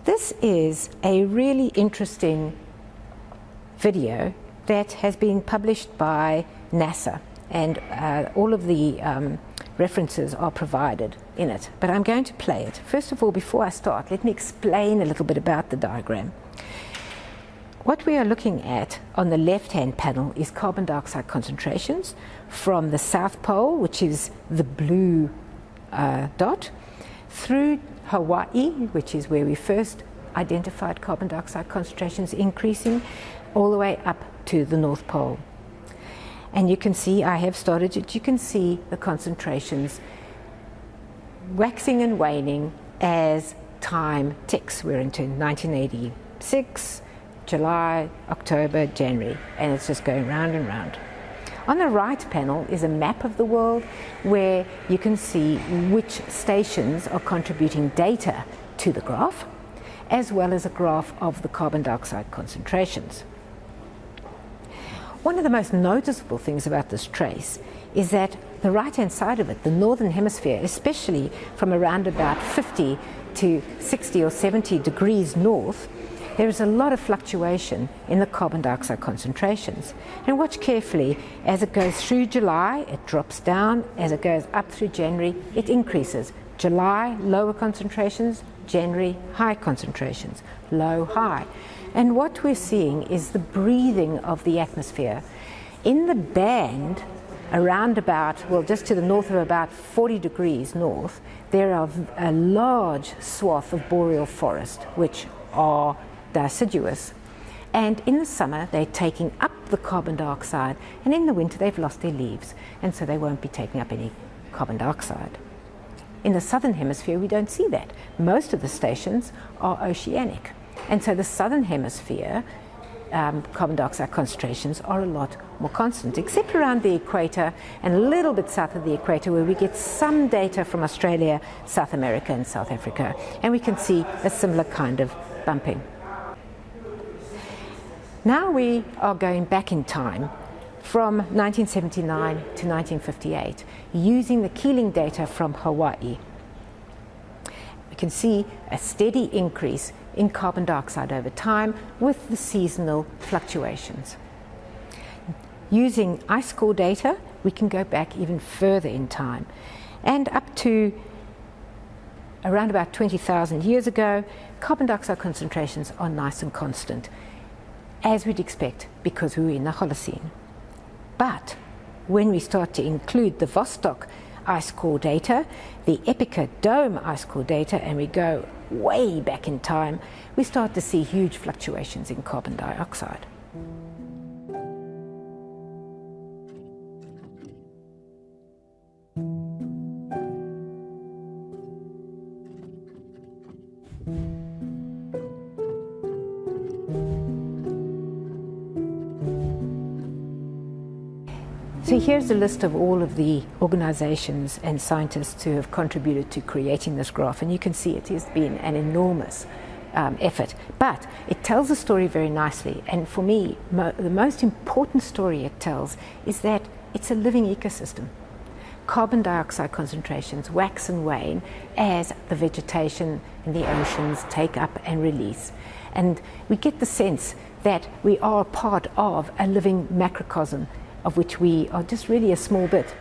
This is a really interesting video that has been published by NASA, and all of the references are provided in it, but I'm going to play it. First of all, before I start, let me explain a little bit about the diagram. What we are looking at on the left-hand panel is carbon dioxide concentrations from the South Pole, which is the blue dot, through Hawaii, which is where we first identified carbon dioxide concentrations increasing, all the way up to the North Pole. And you can see, I have started it, you can see the concentrations waxing and waning as time ticks. We're into 1986, July, October, January, and it's just going round and round. On the right panel is a map of the world where you can see which stations are contributing data to the graph, as well as a graph of the carbon dioxide concentrations. One of the most noticeable things about this trace is that the right-hand side of it, the northern hemisphere, especially from around about 50 to 60 or 70 degrees north, there is a lot of fluctuation in the carbon dioxide concentrations. And watch carefully, as it goes through July, it drops down. As it goes up through January, it increases. July, lower concentrations. January, high concentrations. Low, high. And what we're seeing is the breathing of the atmosphere. In the band, around about, well, just to the north of about 40 degrees north, there are a large swath of boreal forest, which are deciduous, and in the summer they're taking up the carbon dioxide, and in the winter they've lost their leaves, and so they won't be taking up any carbon dioxide. In the southern hemisphere we don't see that. Most of the stations are oceanic, and so the southern hemisphere carbon dioxide concentrations are a lot more constant, except around the equator and a little bit south of the equator, where we get some data from Australia, South America and South Africa, and we can see a similar kind of bumping. Now we are going back in time from 1979 to 1958 using the Keeling data from Hawaii. We can see a steady increase in carbon dioxide over time with the seasonal fluctuations. Using ice core data, we can go back even further in time, and up to around about 20,000 years ago, carbon dioxide concentrations are nice and constant, as we'd expect, because we were in the Holocene. But when we start to include the Vostok ice core data, the Epica Dome ice core data, and we go way back in time, we start to see huge fluctuations in carbon dioxide. So here's a list of all of the organizations and scientists who have contributed to creating this graph, and you can see it has been an enormous effort, but it tells the story very nicely. And for me, the most important story it tells is that it's a living ecosystem. Carbon dioxide concentrations wax and wane as the vegetation and the oceans take up and release, and we get the sense that we are part of a living macrocosm, of which we are just really a small bit.